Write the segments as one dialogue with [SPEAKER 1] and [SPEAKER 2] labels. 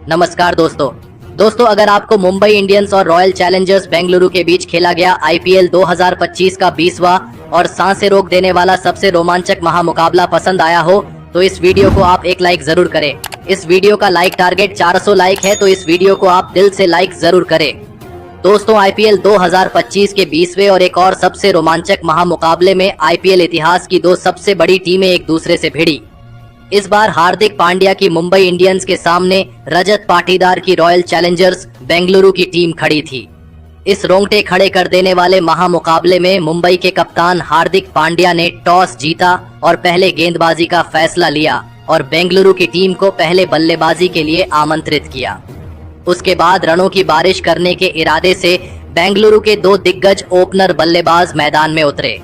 [SPEAKER 1] नमस्कार दोस्तों, अगर आपको मुंबई इंडियंस और रॉयल चैलेंजर्स बेंगलुरु के बीच खेला गया आईपीएल 2025 का 20वां और सांसें रोक देने वाला सबसे रोमांचक महामुकाबला पसंद आया हो तो इस वीडियो को आप एक लाइक जरूर करें। इस वीडियो का लाइक टारगेट 400 लाइक है, तो इस वीडियो को आप दिल से लाइक जरूर करें। दोस्तों, आईपीएल 2025 के 20वें और एक और सबसे रोमांचक महामुकाबले में आईपीएल इतिहास की दो सबसे बड़ी टीमें एक दूसरे से भिड़ी। इस बार हार्दिक पांड्या की मुंबई इंडियंस के सामने रजत पाटीदार की रॉयल चैलेंजर्स बेंगलुरु की टीम खड़ी थी। इस रोंगटे खड़े कर देने वाले महामुकाबले में मुंबई के कप्तान हार्दिक पांड्या ने टॉस जीता और पहले गेंदबाजी का फैसला लिया और बेंगलुरु की टीम को पहले बल्लेबाजी के लिए आमंत्रित किया। उसके बाद रनों की बारिश करने के इरादे से बेंगलुरु के दो दिग्गज ओपनर बल्लेबाज मैदान में उतरे।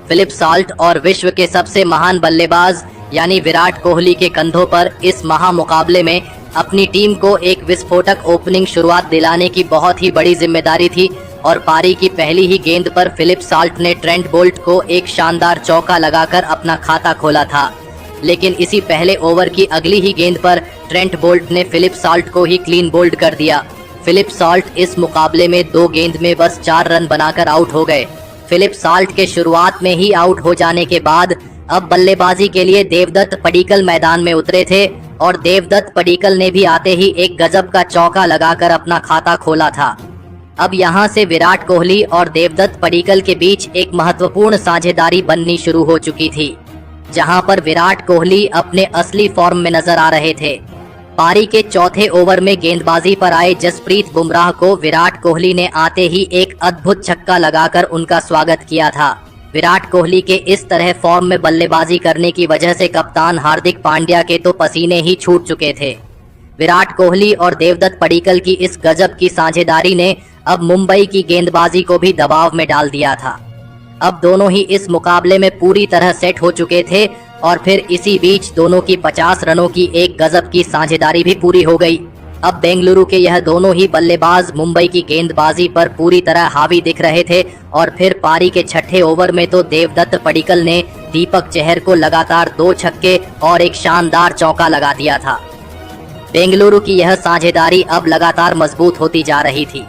[SPEAKER 1] फिलिप साल्ट और विश्व के सबसे महान बल्लेबाज यानी विराट कोहली के कंधों पर इस महामुकाबले में अपनी टीम को एक विस्फोटक ओपनिंग शुरुआत दिलाने की बहुत ही बड़ी जिम्मेदारी थी और पारी की पहली ही गेंद पर फिलिप साल्ट ने ट्रेंट बोल्ट को एक शानदार चौका लगाकर अपना खाता खोला था। लेकिन इसी पहले ओवर की अगली ही गेंद पर ट्रेंट बोल्ट ने फिलिप साल्ट को ही क्लीन बोल्ड कर दिया। फिलिप साल्ट इस मुकाबले में 2 गेंद में बस 4 रन बनाकर आउट हो गए। फिलिप साल्ट के शुरुआत में ही आउट हो जाने के बाद अब बल्लेबाजी के लिए देवदत्त पडिक्कल मैदान में उतरे थे और देवदत्त पडिक्कल ने भी आते ही एक गजब का चौका लगाकर अपना खाता खोला था। अब यहां से विराट कोहली और देवदत्त पडिक्कल के बीच एक महत्वपूर्ण साझेदारी बननी शुरू हो चुकी थी, जहां पर विराट कोहली अपने असली फॉर्म में नजर आ रहे थे। पारी के चौथे ओवर में गेंदबाजी पर आए जसप्रीत बुमराह को विराट कोहली ने आते ही एक अद्भुत छक्का लगाकर उनका स्वागत किया था। विराट कोहली के इस तरह फॉर्म में बल्लेबाजी करने की वजह से कप्तान हार्दिक पांड्या के तो पसीने ही छूट चुके थे। विराट कोहली और देवदत्त पडिक्कल की इस गजब की साझेदारी ने अब मुंबई की गेंदबाजी को भी दबाव में डाल दिया था। अब दोनों ही इस मुकाबले में पूरी तरह सेट हो चुके थे और फिर इसी बीच दोनों की 50 रनों की एक गजब की साझेदारी भी पूरी हो गई। अब बेंगलुरु के यह दोनों ही बल्लेबाज मुंबई की गेंदबाजी पर पूरी तरह हावी दिख रहे थे और फिर पारी के छठे ओवर में तो देवदत्त पडिक्कल ने दीपक चहर को लगातार 2 छक्के और एक शानदार चौका लगा दिया था। बेंगलुरु की यह साझेदारी अब लगातार मजबूत होती जा रही थी।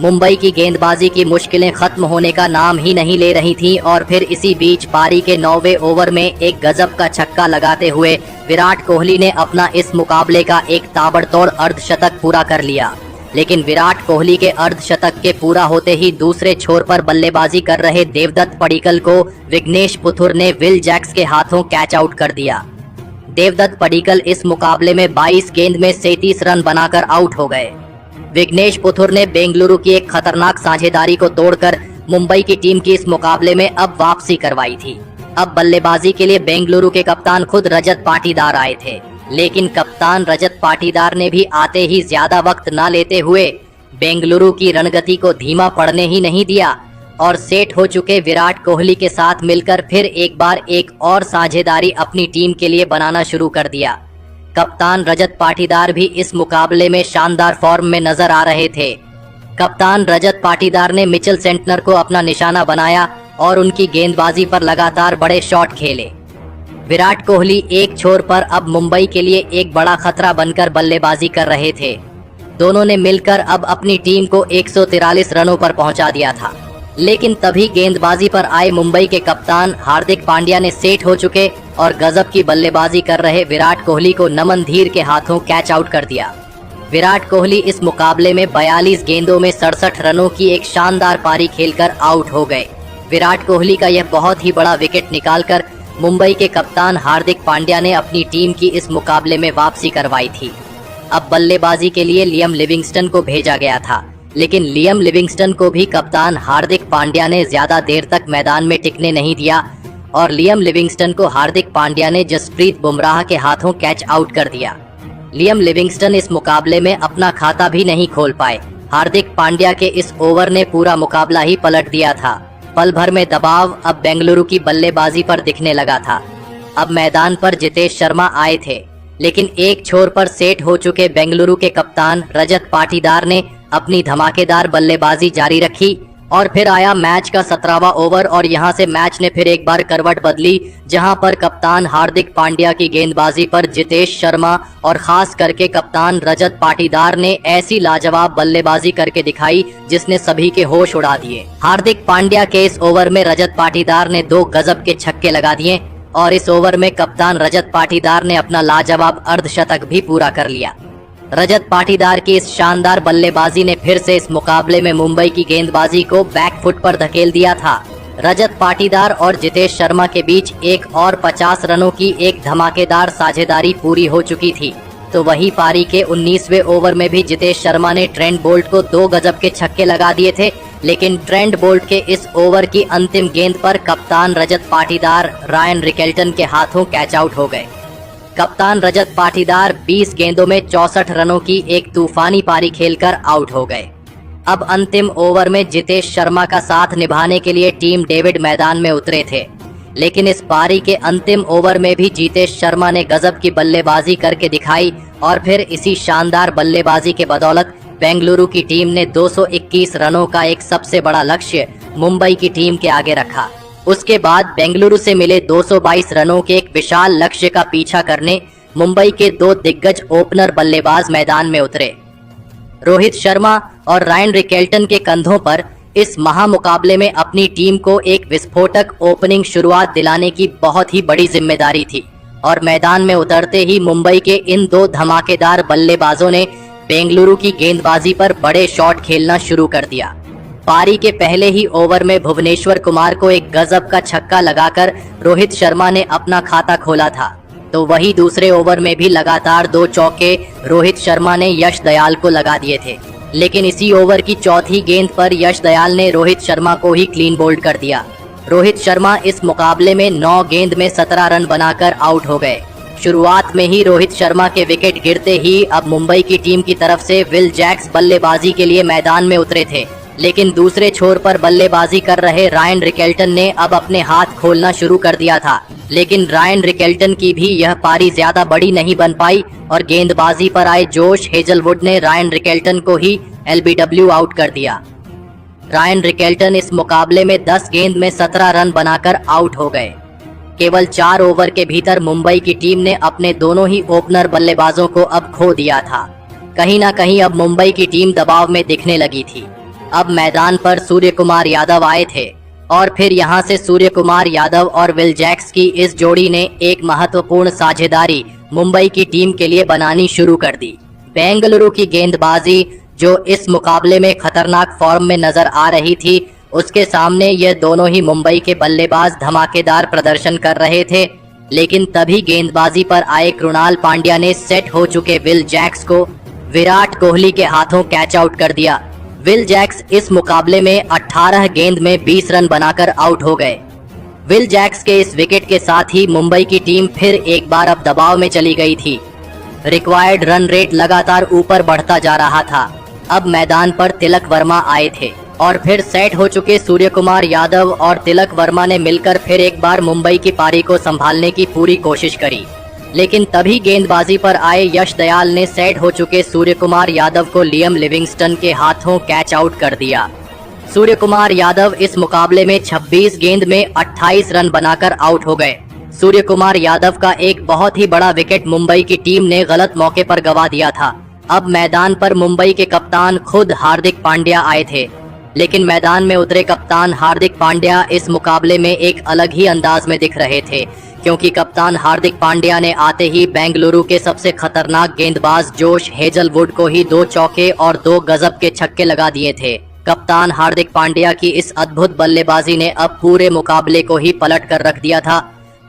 [SPEAKER 1] मुंबई की गेंदबाजी की मुश्किलें खत्म होने का नाम ही नहीं ले रही थीं और फिर इसी बीच पारी के 9वें ओवर में एक गजब का छक्का लगाते हुए विराट कोहली ने अपना इस मुकाबले का एक ताबड़तोड़ अर्धशतक पूरा कर लिया। लेकिन विराट कोहली के अर्धशतक के पूरा होते ही दूसरे छोर पर बल्लेबाजी कर रहे देवदत्त पडिक्कल को विघ्नेश पुथुर ने विल जैक्स के हाथों कैच आउट कर दिया। देवदत्त पडिक्कल इस मुकाबले में 22 गेंद में 37 रन बनाकर आउट हो गए। विघ्नेश पुथुर ने बेंगलुरु की एक खतरनाक साझेदारी को तोड़कर मुंबई की टीम की इस मुकाबले में अब वापसी करवाई थी। अब बल्लेबाजी के लिए बेंगलुरु के कप्तान खुद रजत पाटीदार आए थे, लेकिन कप्तान रजत पाटीदार ने भी आते ही ज्यादा वक्त न लेते हुए बेंगलुरु की रणगति को धीमा पड़ने ही नहीं दिया और सेट हो चुके विराट कोहली के साथ मिलकर फिर एक बार एक और साझेदारी अपनी टीम के लिए बनाना शुरू कर दिया। कप्तान रजत पाटीदार भी इस मुकाबले में शानदार फॉर्म में नजर आ रहे थे। कप्तान रजत पाटीदार ने मिचेल सेंटनर को अपना निशाना बनाया और उनकी गेंदबाजी पर लगातार बड़े शॉट खेले। विराट कोहली एक छोर पर अब मुंबई के लिए एक बड़ा खतरा बनकर बल्लेबाजी कर रहे थे। दोनों ने मिलकर अब अपनी टीम को 143 रनों पर पहुंचा दिया था। लेकिन तभी गेंदबाजी पर आए मुंबई के कप्तान हार्दिक पांड्या ने सेट हो चुके और गजब की बल्लेबाजी कर रहे विराट कोहली को नमन धीर के हाथों कैच आउट कर दिया। विराट कोहली इस मुकाबले में 42 गेंदों में 67 रनों की एक शानदार पारी खेलकर आउट हो गए। विराट कोहली का यह बहुत ही बड़ा विकेट निकालकर मुंबई के कप्तान हार्दिक पांड्या ने अपनी टीम की इस मुकाबले में वापसी करवाई थी। अब बल्लेबाजी के लिए लियम लिविंगस्टन को भेजा गया था, लेकिन लियम लिविंगस्टन को भी कप्तान हार्दिक पांड्या ने ज्यादा देर तक मैदान में टिकने नहीं दिया और लियम लिविंगस्टन को हार्दिक पांड्या ने जसप्रीत बुमराह के हाथों कैच आउट कर दिया। लियम लिविंगस्टन इस मुकाबले में अपना खाता भी नहीं खोल पाए। हार्दिक पांड्या के इस ओवर ने पूरा मुकाबला ही पलट दिया था। पल भर में दबाव अब बेंगलुरु की बल्लेबाजी पर दिखने लगा था। अब मैदान पर जितेश शर्मा आए थे, लेकिन एक छोर पर सेट हो चुके बेंगलुरु के कप्तान रजत पाटीदार ने अपनी धमाकेदार बल्लेबाजी जारी रखी और फिर आया मैच का 17वां ओवर और यहां से मैच ने फिर एक बार करवट बदली, जहां पर कप्तान हार्दिक पांड्या की गेंदबाजी पर जितेश शर्मा और खास करके कप्तान रजत पाटीदार ने ऐसी लाजवाब बल्लेबाजी करके दिखाई जिसने सभी के होश उड़ा दिए। हार्दिक पांड्या के इस ओवर में रजत पाटीदार ने 2 गजब के छक्के लगा दिए और इस ओवर में कप्तान रजत पाटीदार ने अपना लाजवाब अर्धशतक भी पूरा कर लिया। रजत पाटीदार की इस शानदार बल्लेबाजी ने फिर से इस मुकाबले में मुंबई की गेंदबाजी को बैकफुट पर धकेल दिया था। रजत पाटीदार और जितेश शर्मा के बीच एक और 50 रनों की एक धमाकेदार साझेदारी पूरी हो चुकी थी। तो वही पारी के 19वें ओवर में भी जितेश शर्मा ने ट्रेंट बोल्ट को 2 गजब के छक्के लगा दिए थे, लेकिन ट्रेंट बोल्ट के इस ओवर की अंतिम गेंद पर कप्तान रजत पाटीदार रायन रिकेल्टन के हाथों कैच आउट हो गए। कप्तान रजत पाटीदार 20 गेंदों में 64 रनों की एक तूफानी पारी खेलकर आउट हो गए। अब अंतिम ओवर में जितेश शर्मा का साथ निभाने के लिए टीम डेविड मैदान में उतरे थे, लेकिन इस पारी के अंतिम ओवर में भी जितेश शर्मा ने गजब की बल्लेबाजी करके दिखाई और फिर इसी शानदार बल्लेबाजी के बदौलत बेंगलुरु की टीम ने 221 रनों का एक सबसे बड़ा लक्ष्य मुंबई की टीम के आगे रखा। उसके बाद बेंगलुरु से मिले 222 रनों के एक विशाल लक्ष्य का पीछा करने मुंबई के 2 दिग्गज ओपनर बल्लेबाज मैदान में उतरे। रोहित शर्मा और रायन रिकेल्टन के कंधों पर इस महामुकाबले में अपनी टीम को एक विस्फोटक ओपनिंग शुरुआत दिलाने की बहुत ही बड़ी जिम्मेदारी थी और मैदान में उतरते ही मुंबई के इन 2 धमाकेदार बल्लेबाजों ने बेंगलुरु की गेंदबाजी पर बड़े शॉट खेलना शुरू कर दिया। पारी के पहले ही ओवर में भुवनेश्वर कुमार को एक गजब का छक्का लगाकर रोहित शर्मा ने अपना खाता खोला था, तो वही दूसरे ओवर में भी लगातार 2 चौके रोहित शर्मा ने यश दयाल को लगा दिए थे, लेकिन इसी ओवर की चौथी गेंद पर यश दयाल ने रोहित शर्मा को ही क्लीन बोल्ड कर दिया। रोहित शर्मा इस मुकाबले में 9 गेंद में 17 रन बनाकर आउट हो गए। शुरुआत में ही रोहित शर्मा के विकेट गिरते ही अब मुंबई की टीम की तरफ से विल जैक्स बल्लेबाजी के लिए मैदान में उतरे थे, लेकिन दूसरे छोर पर बल्लेबाजी कर रहे रायन रिकेल्टन ने अब अपने हाथ खोलना शुरू कर दिया था, लेकिन रायन रिकेल्टन की भी यह पारी ज्यादा बड़ी नहीं बन पाई और गेंदबाजी पर आए जोश हेजलवुड ने रायन रिकेल्टन को ही एलबीडब्ल्यू आउट कर दिया। रायन रिकेल्टन इस मुकाबले में 10 गेंद में 17 रन बनाकर आउट हो गए। केवल 4 ओवर के भीतर मुंबई की टीम ने अपने दोनों ही ओपनर बल्लेबाजों को अब खो दिया था। कहीं ना कहीं अब मुंबई की टीम दबाव में दिखने लगी थी। अब मैदान पर सूर्य कुमार यादव आए थे और फिर यहां से सूर्य कुमार यादव और विल जैक्स की इस जोड़ी ने एक महत्वपूर्ण साझेदारी मुंबई की टीम के लिए बनानी शुरू कर दी। बेंगलुरु की गेंदबाजी जो इस मुकाबले में खतरनाक फॉर्म में नजर आ रही थी, उसके सामने ये दोनों ही मुंबई के बल्लेबाज धमाकेदार प्रदर्शन कर रहे थे, लेकिन तभी गेंदबाजी पर आए कृणाल पांड्या ने सेट हो चुके विल जैक्स को विराट कोहली के हाथों कैच आउट कर दिया। विल जैक्स इस मुकाबले में 18 गेंद में 20 रन बनाकर आउट हो गए। विल जैक्स के इस विकेट के साथ ही मुंबई की टीम फिर एक बार अब दबाव में चली गई थी। रिक्वायर्ड रन रेट लगातार ऊपर बढ़ता जा रहा था। अब मैदान पर तिलक वर्मा आए थे और फिर सेट हो चुके सूर्य कुमार यादव और तिलक वर्मा ने मिलकर फिर एक बार मुंबई की पारी को संभालने की पूरी कोशिश करी, लेकिन तभी गेंदबाजी पर आए यश दयाल ने सेट हो चुके सूर्य कुमार यादव को लियम लिविंगस्टन के हाथों कैच आउट कर दिया। सूर्य कुमार यादव इस मुकाबले में 26 गेंद में 28 रन बनाकर आउट हो गए। सूर्य कुमार यादव का एक बहुत ही बड़ा विकेट मुंबई की टीम ने गलत मौके पर गंवा दिया था। अब मैदान पर मुंबई के कप्तान खुद हार्दिक पांड्या आए थे, लेकिन मैदान में उतरे कप्तान हार्दिक पांड्या इस मुकाबले में एक अलग ही अंदाज में दिख रहे थे, क्योंकि कप्तान हार्दिक पांड्या ने आते ही बेंगलुरु के सबसे खतरनाक गेंदबाज जोश हेजलवुड को ही 2 चौके और 2 गजब के छक्के लगा दिए थे। कप्तान हार्दिक पांड्या की इस अद्भुत बल्लेबाजी ने अब पूरे मुकाबले को ही पलट कर रख दिया था।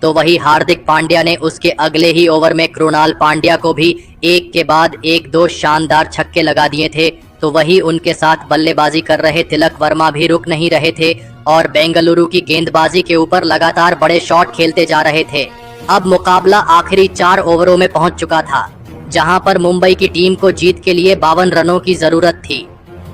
[SPEAKER 1] तो वही हार्दिक पांड्या ने उसके अगले ही ओवर में कृणाल पांड्या को भी एक के बाद एक 2 शानदार छक्के लगा दिए थे। तो वही उनके साथ बल्लेबाजी कर रहे तिलक वर्मा भी रुक नहीं रहे थे और बेंगलुरु की गेंदबाजी के ऊपर लगातार बड़े शॉट खेलते जा रहे थे। अब मुकाबला आखिरी 4 ओवरों में पहुंच चुका था, जहां पर मुंबई की टीम को जीत के लिए 52 रनों की जरूरत थी।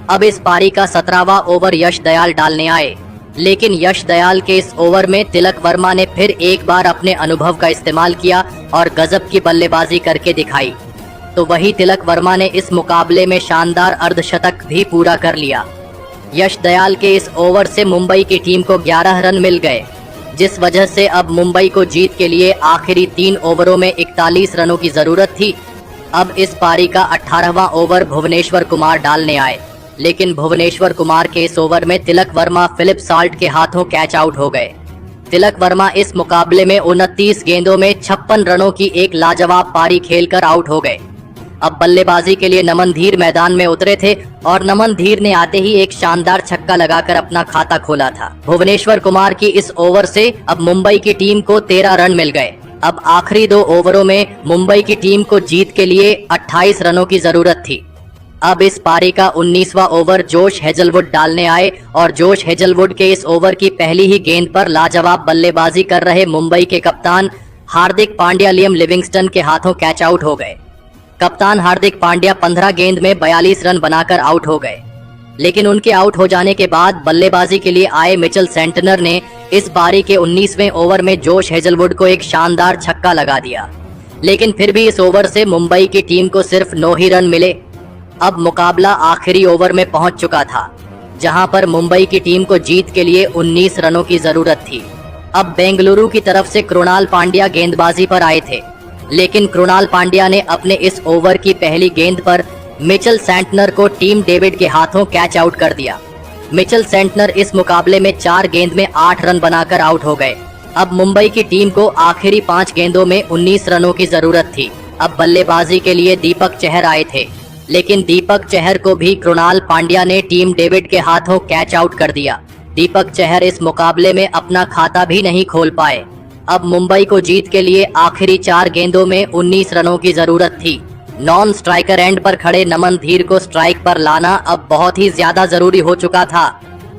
[SPEAKER 1] अब इस पारी का 17वां ओवर यश दयाल डालने आए, लेकिन यश दयाल के इस ओवर में तिलक वर्मा ने फिर एक बार अपने अनुभव का इस्तेमाल किया और गजब की बल्लेबाजी करके दिखाई। तो वही तिलक वर्मा ने इस मुकाबले में शानदार अर्धशतक भी पूरा कर लिया। यश दयाल के इस ओवर से मुंबई की टीम को 11 रन मिल गए, जिस वजह से अब मुंबई को जीत के लिए आखिरी 3 ओवरों में 41 रनों की जरूरत थी। अब इस पारी का 18वां ओवर भुवनेश्वर कुमार डालने आए, लेकिन भुवनेश्वर कुमार के इस ओवर में तिलक वर्मा फिलिप साल्ट के हाथों कैच आउट हो गए। तिलक वर्मा इस मुकाबले में 29 गेंदों में 56 रनों की एक लाजवाब पारी खेलकर आउट हो गए। अब बल्लेबाजी के लिए नमन धीर मैदान में उतरे थे और नमन धीर ने आते ही एक शानदार छक्का लगाकर अपना खाता खोला था। भुवनेश्वर कुमार की इस ओवर से अब मुंबई की टीम को 13 रन मिल गए। अब आखिरी 2 ओवरों में मुंबई की टीम को जीत के लिए 28 रनों की जरूरत थी। अब इस पारी का 19वां ओवर जोश हेजलवुड डालने आए और जोश हेजलवुड के इस ओवर की पहली ही गेंद पर लाजवाब बल्लेबाजी कर रहे मुंबई के कप्तान हार्दिक पांड्या लियम लिविंगस्टन के हाथों कैच आउट हो गए। कप्तान हार्दिक पांड्या 15 गेंद में 42 रन बनाकर आउट हो गए, लेकिन उनके आउट हो जाने के बाद बल्लेबाजी के लिए आए मिचेल सेंटनर ने इस पारी के 19वें ओवर में जोश हेजलवुड को एक शानदार छक्का लगा दिया, लेकिन फिर भी इस ओवर से मुंबई की टीम को सिर्फ 9 ही रन मिले। अब मुकाबला आखिरी ओवर में पहुंच चुका था, जहां पर मुंबई की टीम को जीत के लिए 19 रनों की जरूरत थी। अब बेंगलुरु की तरफ से कृणाल पांड्या गेंदबाजी पर आए थे, लेकिन कृणाल पांड्या ने अपने इस ओवर की पहली गेंद पर मिचेल सेंटनर को टीम डेविड के हाथों कैच आउट कर दिया। मिचेल सेंटनर इस मुकाबले में 4 गेंद में 8 रन बनाकर आउट हो गए। अब मुंबई की टीम को आखिरी 5 गेंदों में 19 रनों की जरूरत थी। अब बल्लेबाजी के लिए दीपक चहर आए थे, लेकिन दीपक चहर को भी कृणाल पांड्या ने टीम डेविड के हाथों कैच आउट कर दिया। दीपक चहर इस मुकाबले में अपना खाता भी नहीं खोल पाए। अब मुंबई को जीत के लिए आखिरी 4 गेंदों में 19 रनों की जरूरत थी। नॉन स्ट्राइकर एंड पर खड़े नमन धीर को स्ट्राइक पर लाना अब बहुत ही ज्यादा जरूरी हो चुका था।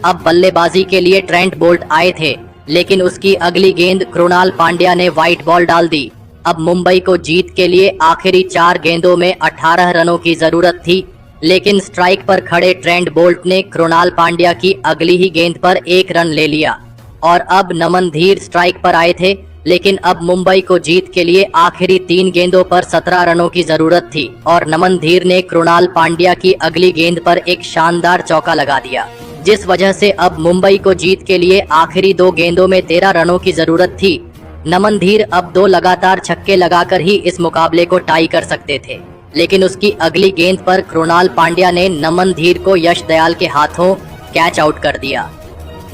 [SPEAKER 1] अब बल्लेबाजी के लिए ट्रेंट बोल्ट आए थे, लेकिन उसकी अगली गेंद कृणाल पांड्या ने व्हाइट बॉल डाल दी। अब मुंबई को जीत के लिए आखिरी 4 गेंदों में 18 रनों की जरूरत थी, लेकिन स्ट्राइक पर खड़े ट्रेंट बोल्ट ने कृणाल पांड्या की अगली ही गेंद पर 1 रन ले लिया और अब नमन धीर स्ट्राइक पर आए थे, लेकिन अब मुंबई को जीत के लिए आखिरी 3 गेंदों पर 17 रनों की जरूरत थी और नमन धीर ने कृणाल पांड्या की अगली गेंद पर एक शानदार चौका लगा दिया, जिस वजह से अब मुंबई को जीत के लिए आखिरी 2 गेंदों में 13 रनों की जरूरत थी। नमन धीर अब 2 लगातार छक्के लगाकर ही इस मुकाबले को टाई कर सकते थे, लेकिन उसकी अगली गेंद पर कृणाल पांड्या ने नमन धीर को यश दयाल के हाथों कैच आउट कर दिया।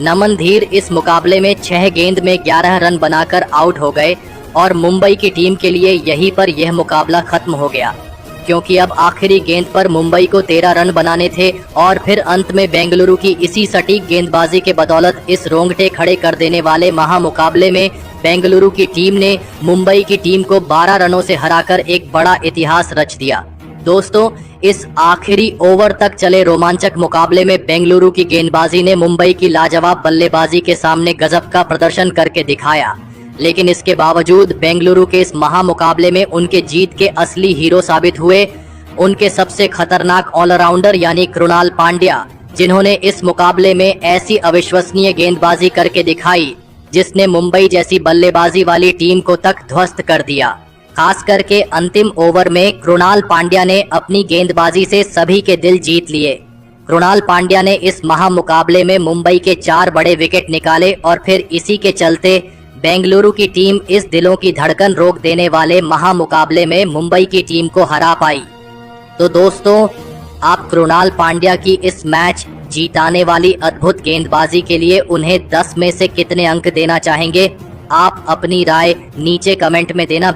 [SPEAKER 1] नमन धीर इस मुकाबले में 6 गेंद में 11 रन बनाकर आउट हो गए और मुंबई की टीम के लिए यहीं पर यह मुकाबला खत्म हो गया, क्योंकि अब आखिरी गेंद पर मुंबई को 13 रन बनाने थे और फिर अंत में बेंगलुरु की इसी सटीक गेंदबाजी के बदौलत इस रोंगटे खड़े कर देने वाले महामुकाबले में बेंगलुरु की टीम ने मुंबई की टीम को 12 रनों से हराकर एक बड़ा इतिहास रच दिया। दोस्तों, इस आखिरी ओवर तक चले रोमांचक मुकाबले में बेंगलुरु की गेंदबाजी ने मुंबई की लाजवाब बल्लेबाजी के सामने गजब का प्रदर्शन करके दिखाया, लेकिन इसके बावजूद बेंगलुरु के इस महामुकाबले में उनके जीत के असली हीरो साबित हुए उनके सबसे खतरनाक ऑलराउंडर यानी कृणाल पांड्या, जिन्होंने इस मुकाबले में ऐसी अविश्वसनीय गेंदबाजी करके दिखाई जिसने मुंबई जैसी बल्लेबाजी वाली टीम को तक ध्वस्त कर दिया। खास करके अंतिम ओवर में कृणाल पांड्या ने अपनी गेंदबाजी से सभी के दिल जीत लिए। कृणाल पांड्या ने इस महामुकाबले में मुंबई के 4 बड़े विकेट निकाले और फिर इसी के चलते बेंगलुरु की टीम इस दिलों की धड़कन रोक देने वाले महामुकाबले में मुंबई की टीम को हरा पाई। तो दोस्तों, आप कृणाल पांड्या की इस मैच जीताने वाली अद्भुत गेंदबाजी के लिए उन्हें 10 में से कितने अंक देना चाहेंगे? आप अपनी राय नीचे कमेंट में देना।